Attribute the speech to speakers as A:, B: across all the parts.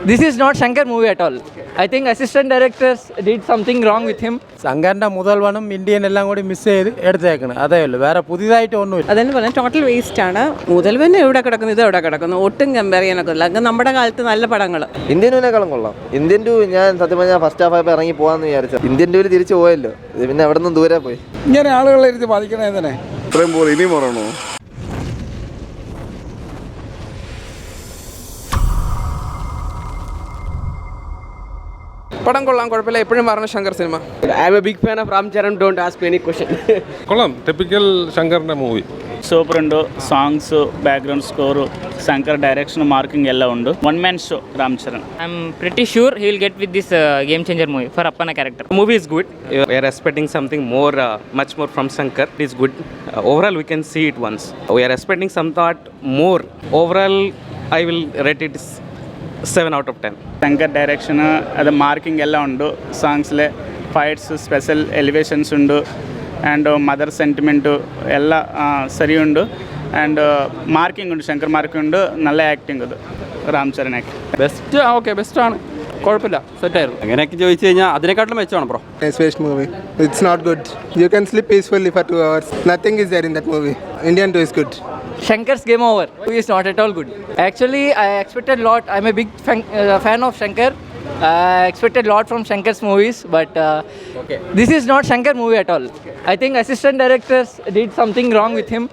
A: This is not Shankar movie at all. I think assistant directors did something wrong with him.
B: ശങ്കറിൻ്റെ മുതൽവനും Indian എല്ലാം കൂടി miss ചെയ്ത് എടുത്തേക്കണം അതേ ഉള്ളൂ, വേറെ പുതിയതായിട്ട് ഒന്നുമില്ല.
C: അതെന്ന് പറഞ്ഞാൽ ടോട്ടൽ വേസ്റ്റ് ആണ്. മുതൽവൻ എവിടെ കിടക്കുന്നു, ഇത് എവിടെ കിടക്കുന്നു, ഒട്ടും കമ്പയർ ചെയ്യാനൊക്കെ ഇല്ല. അങ്ങ് നമ്മുടെ കാലത്ത് നല്ല പടങ്ങൾ.
D: ഇന്ത്യനേക്കാളും കൊള്ളാം. ഇന്ത്യൻ ടു ഞാൻ സത്യം പറഞ്ഞാൽ ഫസ്റ്റ് ഹാഫ് ആയപ്പോൾ ഇറങ്ങി പോകാമെന്ന് വിചാരിച്ചു. ഇന്ത്യൻ ടൂവിൽ തിരിച്ചു പോയല്ലോ, ഇത് പിന്നെ അവിടെ നിന്ന് ദൂരെ പോയി.
E: ഇങ്ങനെ ആളുകളെ ഇരുത്തി ബാധിക്കണേ തന്നെ
F: ഇത്രയും പോലെ ഇനിയും പറയണോ?
G: പടം കൊള്ളാം, കുഴപ്പമില്ല. എപ്പോഴും പറഞ്ഞ Shankar cinema.
H: I am a big fan of Ram Charan. Don't ask any question.
F: കൊള്ളാം, ടിപ്പിക്കൽ ശങ്കറിൻ്റെ മൂവി.
I: ಸೂಪರ್ ಉಂಟು. Songs, background score, Shankar direction, marking ಎಲ್ಲ ಉಂಟು. One man show Ram Charan.
A: I am pretty sure he will get with this game changer movie for Appana character.
J: The movie is good. We are expecting something more, much more from Shankar. It is good. Overall, we can see it once. We are expecting somewhat more. Overall, I will rate it 7 out of 10.
I: Shankar direction, ಅದು marking ಎಲ್ಲ ಉಂಟು. ಸಾಂಗ್ಸ್ಲೆ fights, special ಎಲಿವೇಷನ್ಸ್ ಉಂಟು. And mother sentiment ಎಲ್ಲ ಸರಿ ಉಂಟು. And marking ഉണ്ട്, Shankar marking ഉണ്ട്. നല്ല ആക്ടിങ് അത് Ram Charan acting
G: best. Okay, ബെസ്റ്റാണ്, കുഴപ്പമില്ല, സെറ്റായിരുന്നു.
H: അങ്ങനെയൊക്കെ ചോദിച്ചു കഴിഞ്ഞാൽ അതിനെക്കാട്ടിലും മെച്ചമാണ് bro.
E: waste movie. It's not good. You can sleep peacefully for 2 hours. Nothing is there in that movie. Indian 2 is good.
A: Shankar's game over. Movie is not at all good. Actually, I expected a lot. I'm a big fan of Shankar. I expected a lot from Shankar's movies, but this is not Shankar movie at all. I think assistant directors did something wrong with him.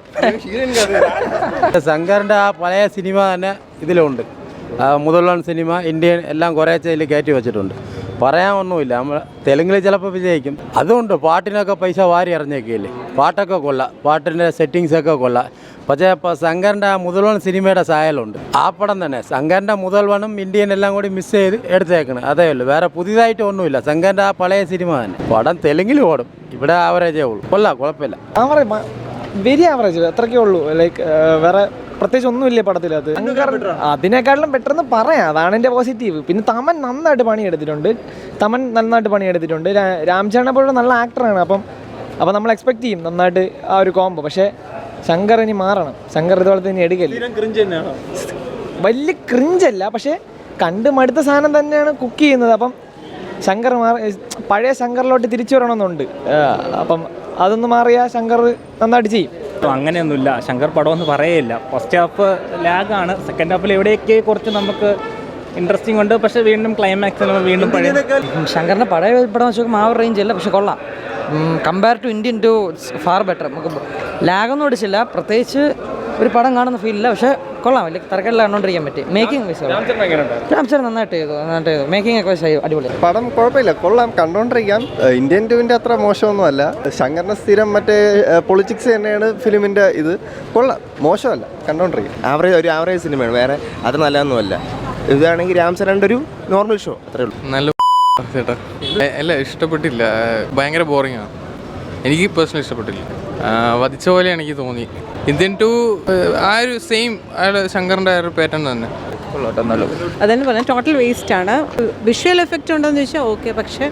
B: ശങ്കറിൻ്റെ ആ പഴയ cinema തന്നെ ഇതിലുണ്ട്. Mudhalvan cinema, Indian എല്ലാം കുറേശ്ശെ ഇതിൽ കയറ്റി വെച്ചിട്ടുണ്ട്. പറയാനൊന്നുമില്ല, നമ്മൾ തെലുങ്കിൽ ചിലപ്പോൾ വിജയിക്കും. അതുകൊണ്ട് പാട്ടിനൊക്കെ പൈസ വാരി ഇറങ്ങിയൊക്കെയില്ലേ, പാട്ടൊക്കെ കൊള്ളാം, പാട്ടിൻ്റെ സെറ്റിങ്സൊക്കെ കൊള്ളാം. പക്ഷേ ഇപ്പോൾ ശങ്കറിൻ്റെ ആ മുതൽവൻ സിനിമയുടെ സായലുണ്ട്. ആ പടം തന്നെ ശങ്കറിൻ്റെ മുതൽവനും ഇന്ത്യൻ എല്ലാം കൂടി മിസ് ചെയ്ത് എടുത്തേക്കണം അതേ ഉള്ളൂ, വേറെ പുതിയതായിട്ട് ഒന്നുമില്ല. ശങ്കറിൻ്റെ ആ പഴയ സിനിമ തന്നെ. പടം തെലുങ്കിൽ ഓടും, ഇവിടെ ആവറേജേ ഉള്ളൂ. കൊള്ളാം, കുഴപ്പമില്ല.
H: വെരി ആവറേജ്, അത്രയ്ക്കേ ഉള്ളൂ. ലൈക്ക് വേറെ പ്രത്യേകിച്ച് ഒന്നുമില്ല പടത്തിലത്. അതിനേക്കാളും ബെറ്റർ എന്ന് പറയാം, അതാണ് എൻ്റെ പോസിറ്റീവ്. പിന്നെ തമൻ നന്നായിട്ട് പണിയെടുത്തിട്ടുണ്ട്. രാം ചരൺ പോലുള്ള നല്ല ആക്ടറാണ്. അപ്പം നമ്മൾ എക്സ്പെക്ട് ചെയ്യും നന്നായിട്ട് ആ ഒരു കോംബോ. പക്ഷേ ശങ്കർ ഇനി മാറണം. ശങ്കർ ഇതുപോലത്തെ ഇനി എടുക്കില്ല. വലിയ ക്രിഞ്ചല്ല, പക്ഷേ കണ്ട് മടുത്ത സാധനം തന്നെയാണ് കുക്ക് ചെയ്യുന്നത്. അപ്പം ശങ്കർ പഴയ ശങ്കറിലോട്ട് തിരിച്ചു വരണമെന്നുണ്ട്. അപ്പം അതൊന്ന് മാറിയാൽ ശങ്കർ നന്നായിട്ട് ചെയ്യും.
I: അങ്ങനെയൊന്നുമില്ല, ശങ്കർ പടമൊന്നും പറയേയില്ല. ഫസ്റ്റ് ഹാഫ് ലാഗാണ്, സെക്കൻഡ് ഹാഫിൽ എവിടെയൊക്കെ കുറച്ച് നമുക്ക് ഇൻട്രസ്റ്റിംഗ് ഉണ്ട്. പക്ഷേ വീണ്ടും ക്ലൈമാക്സിൽ വീണ്ടും പഴയ
A: ശങ്കറിൻ്റെ പഴയ പടം വെച്ച് നോക്കുമ്പോൾ ആ ഒരു റേഞ്ച് അല്ല, പക്ഷെ കൊള്ളാം. Compare to Indian two far better. നമുക്ക് ലാഗൊന്നും അടിച്ചില്ല, പ്രത്യേകിച്ച് ഒരു പടം കാണുന്ന ഫീലില്ല. പക്ഷേ കൊള്ളാം, വലിയ തരക്കെല്ലാം കണ്ടോണ്ടിരിക്കാൻ പറ്റി. മേക്കിംഗ് രാം ചരൺ നന്നായിട്ട് ചെയ്തു. മേക്കിംഗ് ഒക്കെ അടിപൊളി.
D: പടം കുഴപ്പമില്ല, കൊള്ളാം, കണ്ടോണ്ടിരിക്കാം. ഇന്ത്യൻ ടൂവിൻ്റെ അത്ര മോശമൊന്നുമല്ല. ശങ്കറിന് സ്ഥിരം മറ്റേ പൊളിറ്റിക്സ് തന്നെയാണ് ഫിലിമിൻ്റെ ഇത്. കൊള്ളാം, മോശമല്ല, കണ്ടോണ്ടിരിക്കാം. ഒരു ആവറേജ് സിനിമയാണ്, വേറെ അത് നല്ലതൊന്നുമല്ല. ഇതാണെങ്കിൽ രാം ചരണിൻ്റെ ഒരു നോർമൽ ഷോ, അത്രേ ഉള്ളൂ.
G: നല്ല ചേട്ടാ അല്ല, ഇഷ്ടപ്പെട്ടില്ല, ഭയങ്കര ബോറിംഗ് ആണ്. എനിക്ക് പേഴ്സണലി ഇഷ്ടപ്പെട്ടില്ല. വധിച്ച പോലെ എനിക്ക് തോന്നി. ഇന്ത്യൻ ടു ആ ഒരു സെയിം ശങ്കറിൻ്റെ ആ ഒരു പാറ്റേൺ തന്നെ.
C: അതെന്ന് പറഞ്ഞാൽ ടോട്ടൽ വേസ്റ്റ് ആണ്. വിഷ്വൽ എഫക്റ്റ് ഉണ്ടോയെന്ന് ചോദിച്ചാൽ ഓക്കെ, പക്ഷേ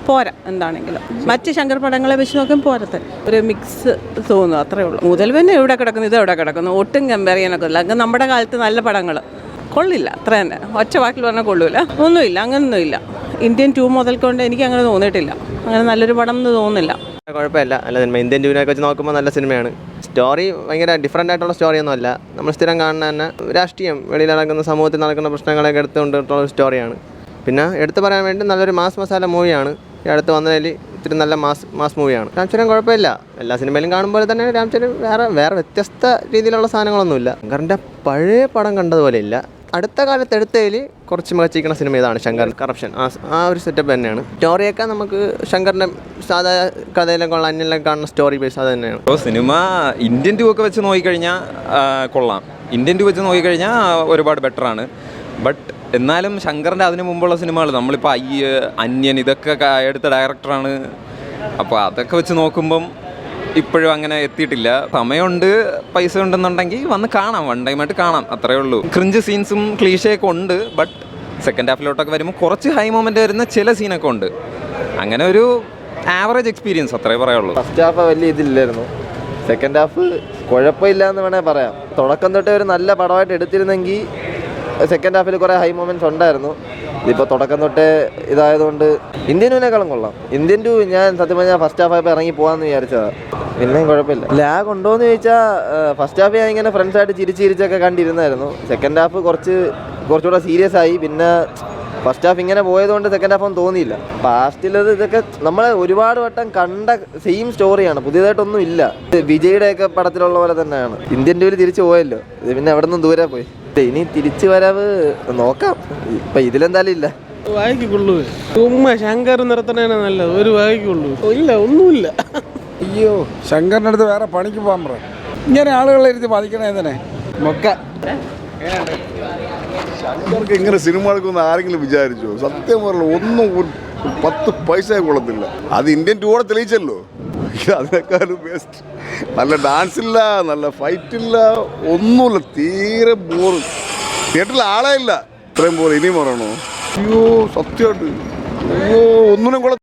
C: പോരാ. എന്താണെങ്കിലും മറ്റ് ശങ്കർ പടങ്ങളെ വെച്ച് നോക്കുമ്പോൾ പോരത്തെ ഒരു മിക്സ് തോന്നുന്നു, അത്രേ ഉള്ളൂ. മുതൽവൻ എവിടെ കിടക്കുന്നു, ഇത് എവിടെ കിടക്കുന്നു, ഒട്ടും കമ്പയർ ചെയ്യാനൊക്കെ ഇല്ല. അങ്ങ് നമ്മുടെ കാലത്ത് നല്ല പടങ്ങൾ കൊള്ളില്ല, അത്ര തന്നെ. ഒറ്റ വാക്കിൽ പറഞ്ഞാൽ കൊള്ളൂല. ഒന്നുമില്ല, അങ്ങനൊന്നുമില്ല. ഇന്ത്യൻ 2 മുതൽക്കൊണ്ട് എനിക്ക് അങ്ങനെ തോന്നിയിട്ടില്ല. അങ്ങനെ നല്ലൊരു പടം എന്ന് തോന്നുന്നില്ല.
D: കുഴപ്പമില്ല, നല്ല സിനിമ. ഇന്ത്യൻ ടൂവിനൊക്കെ വെച്ച് നോക്കുമ്പോൾ നല്ല സിനിമയാണ്. സ്റ്റോറി ഭയങ്കര ഡിഫറൻ്റ് ആയിട്ടുള്ള സ്റ്റോറിയൊന്നും അല്ല. നമ്മൾ സ്ഥിരം കാണുന്ന തന്നെ രാഷ്ട്രീയം, വെളിയിൽ നടക്കുന്ന സമൂഹത്തിൽ നടക്കുന്ന പ്രശ്നങ്ങളൊക്കെ എടുത്തുകൊണ്ടിട്ടുള്ള സ്റ്റോറിയാണ്. പിന്നെ എടുത്തു പറയാൻ വേണ്ടി നല്ലൊരു മാസ് മസാല മൂവിയാണ്. ഈ അടുത്ത് വന്നതിൽ ഇത്തിരി നല്ല മാസ് മൂവിയാണ്. രാം ചരൺ കുഴപ്പമില്ല, എല്ലാ സിനിമയിലും കാണുമ്പോൾ തന്നെ രാം ചരൺ വേറെ വ്യത്യസ്ത രീതിയിലുള്ള സാധനങ്ങളൊന്നുമില്ല. ശങ്കറിൻ്റെ പഴയ പടം കണ്ടതുപോലെ ഇല്ല. അടുത്ത കാലത്ത് എടുത്തതിൽ കുറച്ച് മികച്ചിരിക്കുന്ന സിനിമ ഇതാണ് ശങ്കർ. കറപ്ഷൻ ആ ഒരു സെറ്റപ്പ് തന്നെയാണ്. സ്റ്റോറിയൊക്കെ നമുക്ക് ശങ്കറിൻ്റെ സാധാ കഥയിലൊക്കെ ഉള്ള അന്യനിലൊക്കെ കാണുന്ന സ്റ്റോറി ബേസ് അത് തന്നെയാണ്.
J: സിനിമ ഇന്ത്യൻ ടു ഒക്കെ വെച്ച് നോക്കിക്കഴിഞ്ഞാൽ കൊള്ളാം. ഇന്ത്യൻ ടു വെച്ച് നോക്കിക്കഴിഞ്ഞാൽ ഒരുപാട് ബെറ്ററാണ്. ബട്ട് എന്നാലും ശങ്കറിൻ്റെ അതിന് മുമ്പുള്ള സിനിമകൾ നമ്മളിപ്പോൾ അന്യൻ ഇതൊക്കെ എടുത്ത ഡയറക്ടറാണ്. അപ്പോൾ അതൊക്കെ വെച്ച് നോക്കുമ്പം ഇപ്പോഴും അങ്ങനെ എത്തിയിട്ടില്ല. സമയമുണ്ട്, പൈസ ഉണ്ടെന്നുണ്ടെങ്കിൽ വന്ന് കാണാം, വൺ ടൈമായിട്ട് കാണാം, അത്രേ ഉള്ളൂ. ക്രിഞ്ച് സീൻസും ക്ലീഷയൊക്കെ ഉണ്ട്. ബട്ട് സെക്കൻഡ് ഹാഫിലോട്ടൊക്കെ വരുമ്പോൾ കുറച്ച് ഹൈ മൊമെൻ്റ് വരുന്ന ചില സീനൊക്കെ ഉണ്ട്. അങ്ങനെ ഒരു ആവറേജ് എക്സ്പീരിയൻസ്, അത്രേ പറയുള്ളൂ.
D: ഫസ്റ്റ് ഹാഫ് വലിയ ഇതില്ലായിരുന്നു. സെക്കൻഡ് ഹാഫ് കുഴപ്പമില്ല എന്ന് വേണേൽ പറയാം. തുടക്കം തൊട്ടേ ഒരു നല്ല പടമായിട്ട് എടുത്തിരുന്നെങ്കിൽ സെക്കൻഡ് ഹാഫിൽ കുറേ ഹൈ മൊമെൻറ്റ്സ് ഉണ്ടായിരുന്നു. ഇതിപ്പോൾ തുടക്കം തൊട്ടേ ഇതായതുകൊണ്ട് ഇന്ത്യൻ ടൂവിനേക്കാളും കൊള്ളാം. ഇന്ത്യൻ ടു ഞാൻ സത്യം പറഞ്ഞാൽ ഫസ്റ്റ് ഹാഫ് ആയപ്പോൾ ഇറങ്ങി പോകാമെന്ന് വിചാരിച്ചതാണ്. പിന്നെയും കുഴപ്പമില്ല. ലാഗ് ഉണ്ടോയെന്ന് ചോദിച്ചാൽ ഫസ്റ്റ് ഹാഫ് ഞാൻ ഇങ്ങനെ ഫ്രണ്ട്സായിട്ട് ചിരിച്ചൊക്കെ കണ്ടിരുന്നായിരുന്നു. സെക്കൻഡ് ഹാഫ് കുറച്ചുകൂടെ സീരിയസ് ആയി. പിന്നെ ഫസ്റ്റ് ഹാഫ് ഇങ്ങനെ പോയതുകൊണ്ട് സെക്കൻഡ് ഹാഫ് ഒന്നും തോന്നിയില്ല. പാസ്റ്റിലത് ഇതൊക്കെ നമ്മൾ ഒരുപാട് വട്ടം കണ്ട സെയിം സ്റ്റോറിയാണ്, പുതിയതായിട്ടൊന്നും ഇല്ല. വിജയുടെയൊക്കെ പടത്തിലുള്ള പോലെ തന്നെയാണ്. ഇന്ത്യൻ ടൂവിൽ തിരിച്ചു പോയല്ലോ, ഇത് പിന്നെ എവിടെ നിന്നും ദൂരെ പോയി. ഇനി തിരിച്ചു വരവ് നോക്കാം. ഇപ്പം ഇതിലെന്തായാലും ഇല്ല.
K: വായിക്കുള്ളൂ ചുമ്മാ ശങ്കർ നിർത്തണേനെ നല്ലത്. ഒരു വായിക്കുള്ളൂ ഇല്ല, ഒന്നുമില്ല.
F: അയ്യോ, ശങ്കറിൻ്റെ അടുത്ത് വേറെ പണിക്ക് പോകാൻ പറ. ഇങ്ങനെ ആളുകളെ ഇരുത്തി ബാധിക്കണേ തന്നെ മൊക്ക.
L: ശങ്കർക്ക് ഇങ്ങനെ സിനിമ എടുക്കുമെന്ന് ആരെങ്കിലും വിചാരിച്ചോ? സത്യം പറഞ്ഞ ഒന്നും 10 പൈസ കൊള്ളത്തില്ല. അത് ഇന്ത്യൻ ടൂ കൂടെ തെളിയിച്ചല്ലോ. അതിനേക്കാളും ബെസ്റ്റ്. നല്ല ഡാൻസ് ഇല്ല, നല്ല ഫൈറ്റ് ഇല്ല, ഒന്നുമില്ല. തീരെ ബോറ്. തിയേറ്ററിൽ ആളേ ഇല്ല. ഇത്രയും പോലെ ഇനിയും പറയണോ? അയ്യോ സത്യമായിട്ട്. അയ്യോ ഒന്നിനും